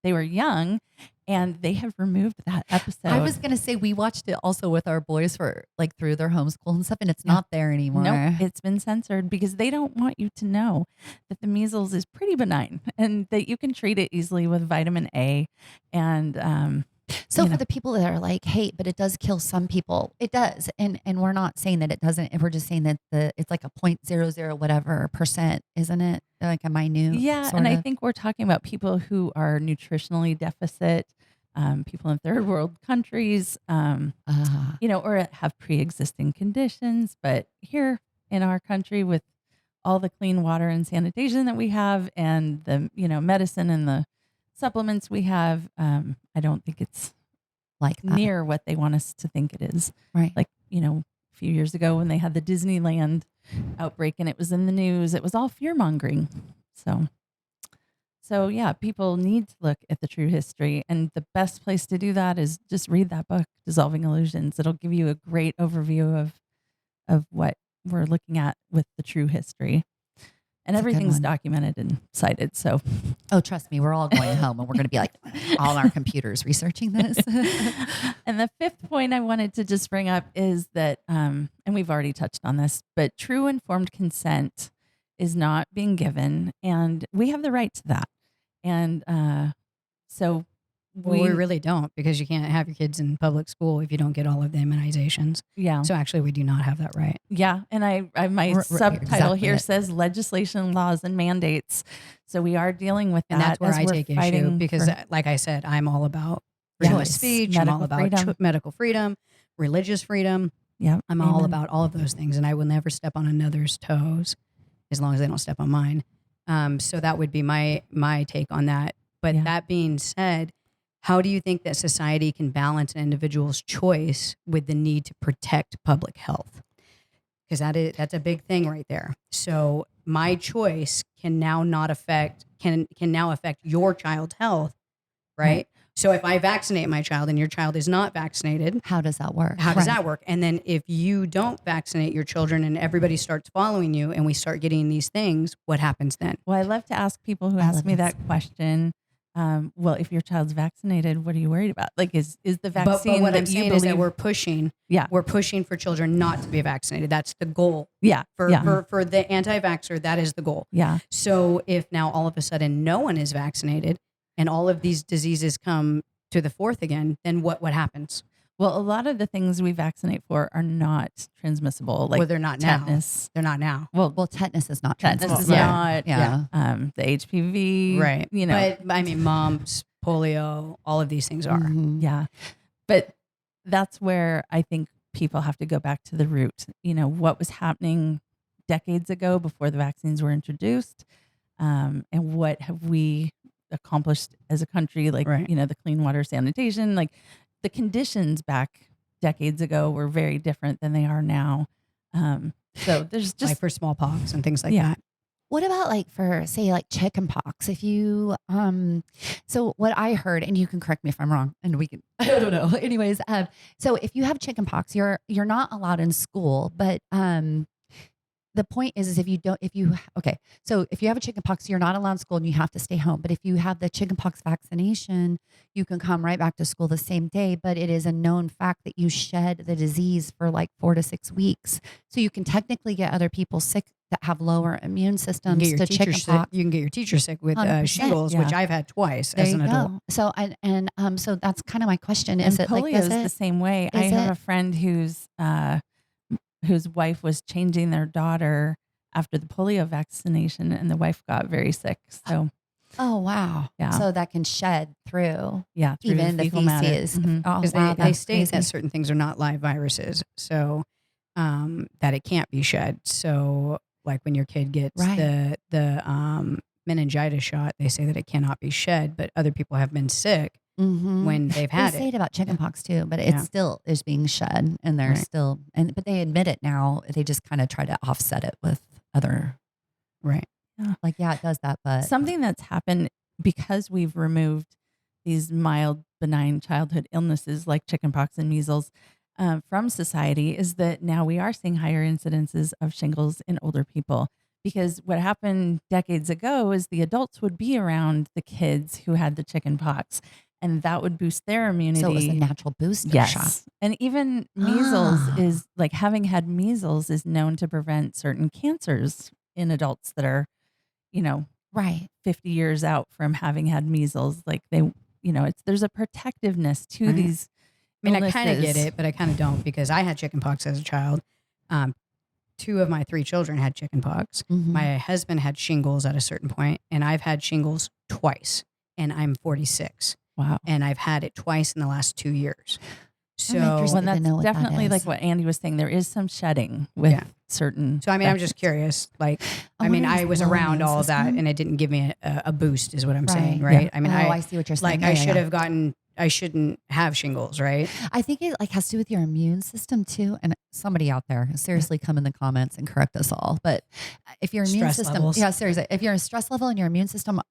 they were young, and they have removed that episode. I was going to say we watched it also with our boys for through their homeschool and stuff, and it's Yeah. not there anymore. Nope, it's been censored because they don't want you to know that the measles is pretty benign and that you can treat it easily with vitamin A. And So for the people that are like, hey, but it does kill some people, it does. And we're not saying that it doesn't. We're just saying that it's like a 0.00 whatever percent, isn't it? Like a minute. yeah, and I think we're talking about people who are nutritionally deficit, people in third world countries, or have pre-existing conditions. But here in our country, with all the clean water and sanitation that we have, and the medicine and the supplements we have, I don't think it's like that. near what they want us to think it is. Right. A few years ago when they had the Disneyland outbreak and it was in the news, it was all fear mongering. So yeah, people need to look at the true history, and the best place to do that is just read that book, Dissolving Illusions. It'll give you a great overview of what we're looking at with the true history. And That's a good everything's one. documented and cited. So Oh, trust me, we're all going home and we're going to be like all our computers researching this. And the 5th point I wanted to just bring up is that, and we've already touched on this, but true informed consent is not being given, and we have the right to that. And so Well, we really don't, because you can't have your kids in public school if you don't get all of the immunizations. yeah. So actually, we do not have that right. Yeah, and I my subtitle exactly here it. says legislation, laws, and mandates. So we are dealing with And that. that's where as I we're take issue fighting because, for- like I said, I'm all about freedom of Choice. speech. I'm all Medical about freedom. medical freedom, religious freedom. yeah, I'm all amen. about all of those things, and I will never step on another's toes as long as they don't step on mine. So that would be my take on that. But Yeah. that being said, how do you think that society can balance an individual's choice with the need to protect public health? Because that's a big thing right there. So my choice can now not affect can now affect your child's health, right? So if I vaccinate my child and your child is not vaccinated, How does that work? how does that work? And then if you don't vaccinate your children and everybody starts following you and we start getting these things, what happens then? Well, I love to ask people who I ask love me this. that question. Well, if your child's vaccinated, what are you worried about? Like, is the But vaccine what that I'm you saying believe? is that we're pushing for children not to be vaccinated. That's the goal. yeah, For yeah, the anti-vaxxer, that is the goal. yeah. So if now all of a sudden no one is vaccinated and all of these diseases come to the forth again, then what happens? Well, a lot of the things we vaccinate for are not transmissible. Like Well, they're not now. tetanus. They're not now. Well, Well, tetanus is not tetanus is transmissible. not. Yeah. The HPV. Right. You know. But I mean, mumps, polio, all of these things are. Mhm. Yeah. But that's where I think people have to go back to the root. What was happening decades ago before the vaccines were introduced, and what have we accomplished as a country? Like, Right. The clean water sanitation, like the conditions back decades ago were very different than they are now. So there's just Like for smallpox and things like Yeah. that. What about like for say like chicken pox? If you so what I heard, and you can correct me if I'm wrong, and we can I don't know. Anyways, so if you have chicken pox, you're not allowed in school, but the point is if you have a chicken pox, you're not allowed in school and you have to stay home. But if you have the chicken pox vaccination, you can come right back to school the same day. But it is a known fact that you shed the disease for like 4 to 6 weeks. So you can technically get other people sick that have lower immune systems You can to get your chicken teacher sick. pox. You can get your teacher sick with 100%. shingles, Yeah. which I've had twice There as you an adult. go. So so that's kind of my question. Is and it like polio is is the it same way. I is have it- a friend whose wife was changing their daughter after the polio vaccination, and the wife got very sick. So oh wow. Yeah. So that can shed through yeah, through even the fecal matter. feces. Mhm. Oh Because wow, they that's state crazy. that certain things are not live viruses, so that it can't be shed. So like when your kid gets Right. the meningitis shot, they say that it cannot be shed, but other people have been sick Mhm. when they've They had say it. it about chickenpox too, but Yeah. it still is being shed, and they're Right. still but they admit it now. They just kind of try to offset it with other Right. like it does that, but Something that's happened because we've removed these mild, benign childhood illnesses like chickenpox and measles from society is that now we are seeing higher incidences of shingles in older people. Because what happened decades ago is the adults would be around the kids who had the chickenpox, and that would boost their immunity. so it was a natural booster Yes. shot. And even measles Ah. is like having had measles is known to prevent certain cancers in adults that are, Right. 50 years out from having had measles. Like there's a protectiveness to Right. these. I mean, I kind of get illnesses. it, but I kind of don't because I had chickenpox as a child. 2 of my 3 children had chickenpox. Mhm. My husband had shingles at a certain point, and I've had shingles twice, and I'm 46, Wow. and I've had it twice in the last 2 years. So, interested. Well, to that's know what that definitely is. like what Andy was saying. There is some shedding with Yeah. certain. I mean, I'm just vaccines. curious. Like, I I mean, wonder if I it's was the lower around immune all of that, system? and it didn't give me a boost, is what I'm saying, Right. right? I mean, I see what you're saying. like Yeah, I yeah, should yeah. have gotten. I shouldn't have shingles, right? I think it like has to do with your immune system too. And somebody out there, seriously, come in the comments and correct us all. But if your immune Stress system, levels. yeah, seriously, if you're a stress level and your immune system,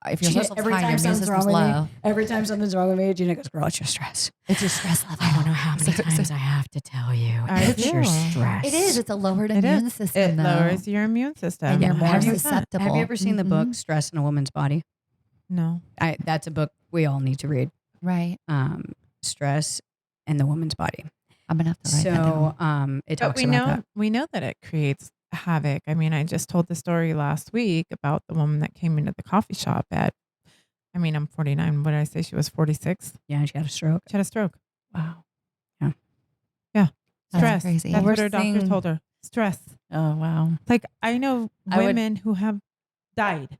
if your stress level's Every high and time your immune something's system's wrong with low, me, every time something's wrong with me, Gina goes, "Girl, it's your stress." it's your stress level. I don't know how many times I have to tell you. I It's your do. stress. It is. It's a lowered It immune is. system. It though. lowers your immune system. And you're more Have you- susceptible. Have you ever seen the book "Stress in a Woman's Body"? No. That's a book we all need to read. Right. Stress and the Woman's Body. I'm gonna have to write that down. So, it But talks about that. we know that it creates havoc. I mean, I just told the story last week about the woman that came into the coffee shop at I mean, I'm 49. What did I say? She was 46. Yeah, she had a stroke. She had a stroke. Wow. Yeah. That's Stress. crazy. That's We're what her doctor seeing- told her. Stress. Oh, wow. Like, I know I would- women who have died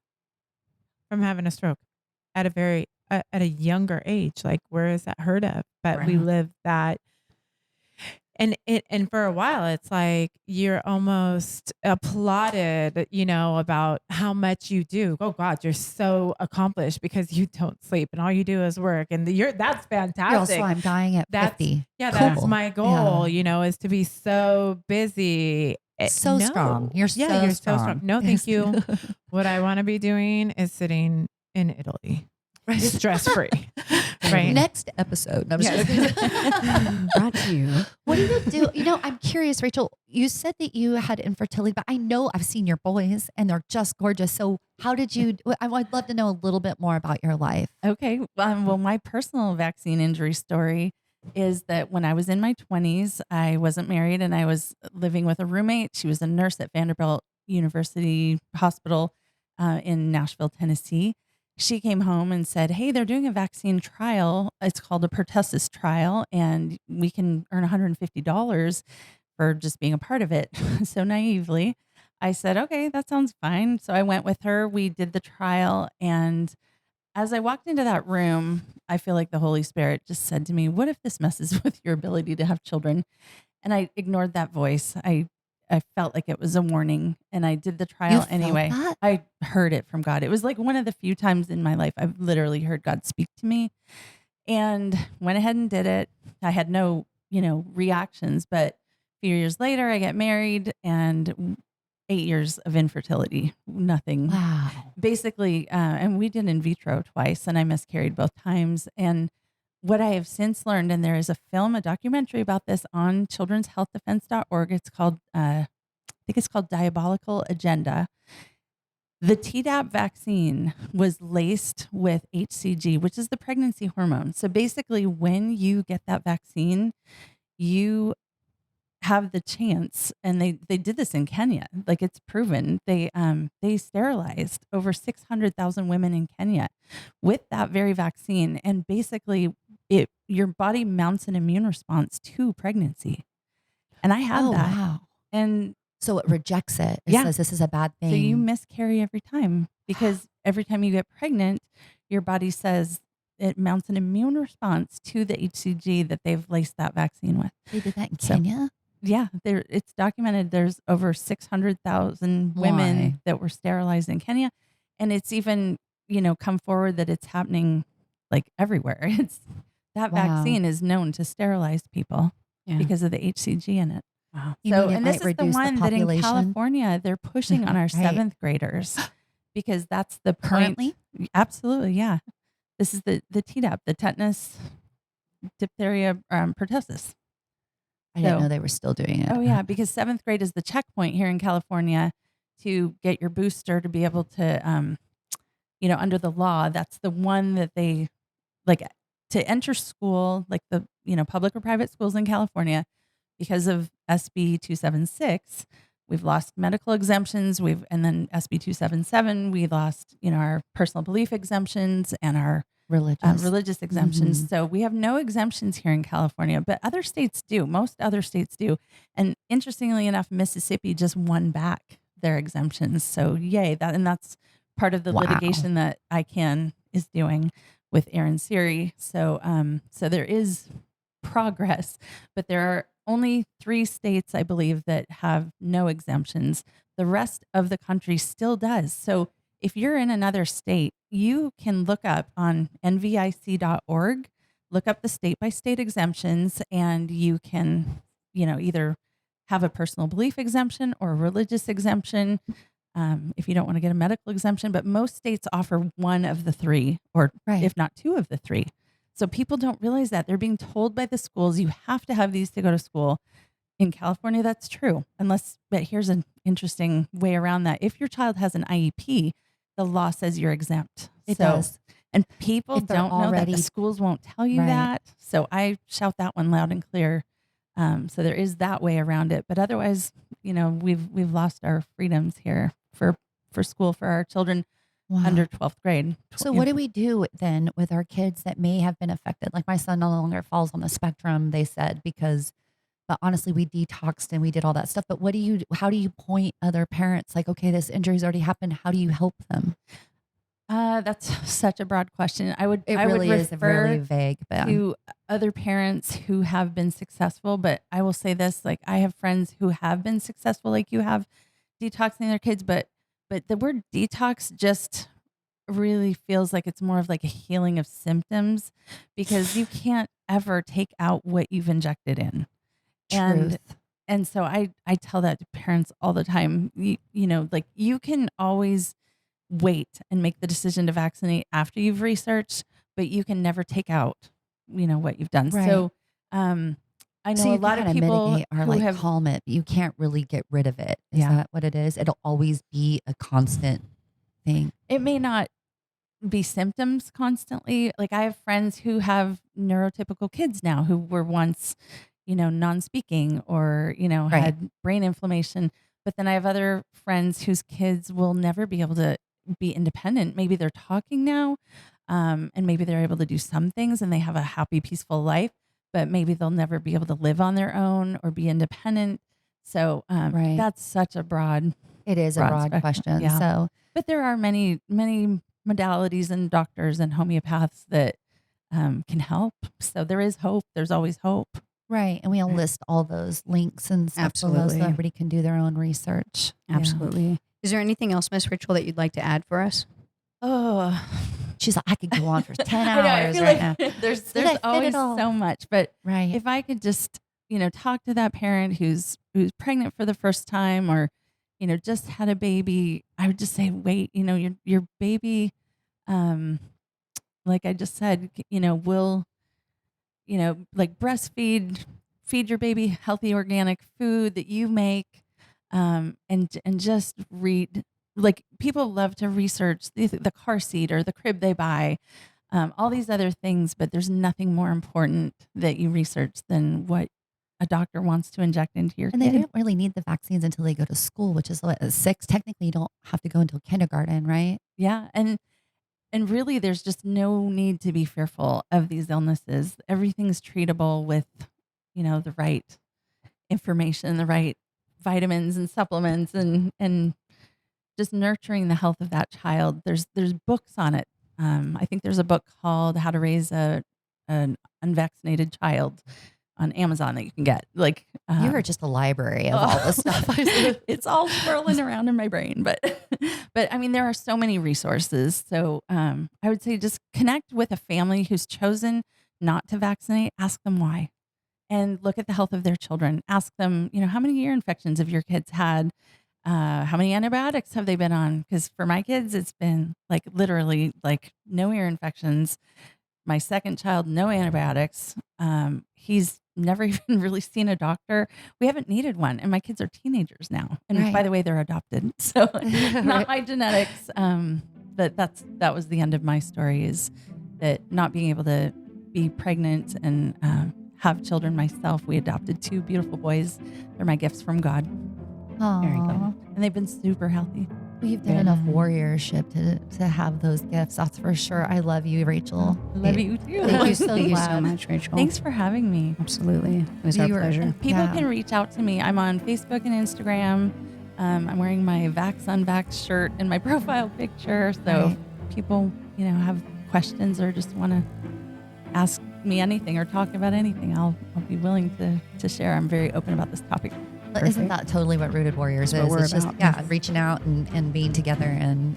from having a stroke at a younger age. Like, where is that heard of? But we Right. live that. And for a while, it's like you're almost applauded, about how much you do. Oh God, you're so accomplished because you don't sleep and all you do is work. And that's fantastic. You're also, I'm dying at That's 50. that's Cool. my goal. Yeah. Is to be so busy. So No. strong. You're Yeah, so you're strong. so strong. No, thank you. What I want to be doing is sitting in Italy, stress free. Right. Next episode. No, I'm just Yes. kidding. Brought to you. What do you do? I'm curious, Rachel. You said that you had infertility, but I know I've seen your boys and they're just gorgeous. So how did you? I'd love to know a little bit more about your life. Okay. Well, my personal vaccine injury story is that when I was in my 20s, I wasn't married and I was living with a roommate. She was a nurse at Vanderbilt University Hospital in Nashville, Tennessee. She came home and said, "Hey, they're doing a vaccine trial. It's called a pertussis trial, and we can earn $150 for just being a part of it." So naively, I said, "Okay, that sounds fine." So I went with her. We did the trial, and as I walked into that room, I feel like the Holy Spirit just said to me, "What if this messes with your ability to have children?" And I ignored that voice. I felt like it was a warning, and I did the trial felt anyway. that? I heard it from God. It was like one of the few times in my life I've literally heard God speak to me, and went ahead and did it. I had no, reactions, but a few years later, I get married and 8 years of infertility, nothing. Wow. Basically, and we did in vitro twice, and I miscarried both times. And what I have since learned, and there is a documentary about this on children'shealthdefense.org. It's called, I think it's called Diabolical Agenda. The Tdap vaccine was laced with HCG, which is the pregnancy hormone. So basically, when you get that vaccine, you have the chance, and they did this in Kenya. Like, it's proven. They sterilized over 600,000 women in Kenya with that very vaccine, and basically your body mounts an immune response to pregnancy. And I had that. Wow. And So it rejects it. It Yeah. says this is a bad thing. so you miscarry every time, because every time you get pregnant, your body says it mounts an immune response to the HCG that they've laced that vaccine with. They did that in So- Kenya? Yeah, it's documented. There's over 600,000 women Why? that were sterilized in Kenya. And it's even, come forward that it's happening like everywhere. That Wow. vaccine is known to sterilize people Yeah. because of the HCG in it. Wow. You So, mean it and this might is the reduce the one that in population? California, they're pushing on our Right. 7th graders because that's the point. Currently? Absolutely. Yeah. This is the Tdap, the tetanus, diphtheria, pertussis. I didn't So- know they were still doing it. Oh yeah, because 7th grade is the checkpoint here in California to get your booster to be able to, under the law, that's the one that they like to enter school, like the, public or private schools in California, because of SB 276. We've lost medical exemptions. And then SB 277, we lost, our personal belief exemptions and our religious exemptions. So we have no exemptions here in California, but other states do. Most other states do. And interestingly enough, Mississippi just won back their exemptions. So yay, that's part of the Wow. litigation that ICANN is doing with Aaron Siri. So there is progress, but there are only 3 states, I believe, that have no exemptions. The rest of the country still does. So if you're in another state, you can look up on nvic.org, look up the state by state exemptions, and you can, either have a personal belief exemption or a religious exemption if you don't want to get a medical exemption. But most states offer one of the 3, or Right. if not 2 of the 3. So people don't realize that. They're being told by the schools, you have to have these to go to school. In California, that's true. But here's an interesting way around that. If your child has an IEP, the law says you're exempt. It does. And people If they're don't know that. already- The schools won't tell you Right. that. So I shout that one loud and clear. So there is that way around it. But otherwise, we've lost our freedoms here for school for our children. Wow. under 12th grade. So what do we do then with our kids that may have been affected? Like my son no longer falls on the spectrum, they said, but honestly, we detoxed and we did all that stuff. But how do you point other parents like, okay, this injury's already happened. How do you help them? That's such a broad question. I would Is refer really vague, but to other parents who have been successful. But I will say this, like I have friends who have been successful, like you have, detoxing their kids, but the word detox just really feels like it's more of like a healing of symptoms, because you can't ever take out what you've injected in. truth. And so I tell that to parents all the time. You know, like you can always wait and make the decision to vaccinate after you've researched, but you can never take out, what you've done. Right. So, I know So a you lot can of kinda people mitigate or who like have, calm it. You can't really get rid of it. Is Yeah. that what it is? It'll always be a constant thing. it may not be symptoms constantly. Like I have friends who have neurotypical kids now who were once, non-speaking or, Right. had brain inflammation. But then I have other friends whose kids will never be able to be independent. Maybe they're talking now, and maybe they're able to do some things and they have a happy, peaceful life, but maybe they'll never be able to live on their own or be independent. So Right. that's such a broad, It is a broad broad spectrum. question. Yeah. So But there are many, many modalities and doctors and homeopaths that can help. So there is hope. There's always hope. right. And we'll list all those links and stuff below so Absolutely. everybody can do their own research. Absolutely. Is there anything else, Miss Rachel, that you'd like to add for us? Oh, She's like, I could go on for 10 I know. I hours feel right like now. there's Did I fit it always all? so much. But Right. if I could just, talk to that parent who's pregnant for the first time or, just had a baby, I would just say, wait, your baby, like I just said, will, like feed your baby healthy organic food that you make, and just read. Like people love to research the car seat or the crib they buy, all these other things, but there's nothing more important that you research than what a doctor wants to inject into your And they kid. don't really need the vaccines until they go to school, which is what, 6. Technically, you don't have to go until kindergarten, right? Yeah, and really, there's just no need to be fearful of these illnesses. Everything's treatable with, the right information, the right vitamins and supplements, and just nurturing the health of that child. There's books on it. I think there's a book called How to Raise an Unvaccinated Child on Amazon that you can get. Like You are just a library of all this stuff. it's all swirling around in my brain, but I mean, there are so many resources. So I would say just connect with a family who's chosen not to vaccinate. Ask them why, and look at the health of their children. Ask them, how many ear infections have your kids had? How many antibiotics have they been on? Because for my kids, it's been like literally like no ear infections. My second child, no antibiotics. He's never even really seen a doctor. We haven't needed one. And my kids are teenagers now. And Right. by the way, they're adopted. So not my genetics. But that was the end of my story, is that not being able to be pregnant and have children myself. We adopted 2 beautiful boys. They're my gifts from God. Very good. Aw. And they've been super healthy. We've done enough warriorship to have those gifts. That's for sure. I love you, Rachel. I love you too. Thank you, so thank you so glad. much, Rachel. Thanks for having me. Absolutely. It was our You were- pleasure. People Yeah. can reach out to me. I'm on Facebook and Instagram. I'm wearing my Vaxxed shirt in my profile picture. So Right. if people, have questions or just want to ask me anything or talk about anything, I'll be willing to share. I'm very open about this topic. But isn't that totally what Rooted Warriors That's is? what we're It's just, about. reaching out and being together and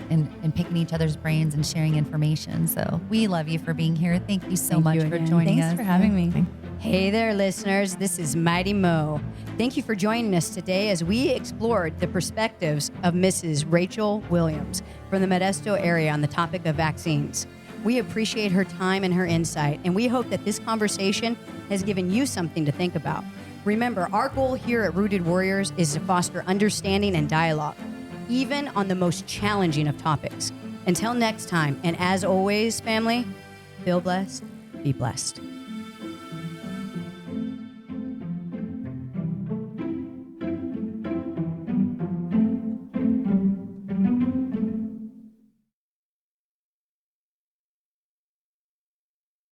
picking each other's brains and sharing information. So we love you for being here. Thank you so Thank much you for again. joining Thanks us. for having me. Hey there, listeners. This is Mighty Mo. Thank you for joining us today as we explored the perspectives of Mrs. Rachel Williams from the Modesto area on the topic of vaccines. We appreciate her time and her insight, and we hope that this conversation has given you something to think about. Remember, our goal here at Rooted Warriors is to foster understanding and dialogue, even on the most challenging of topics. Until next time, and as always, family, feel blessed, be blessed.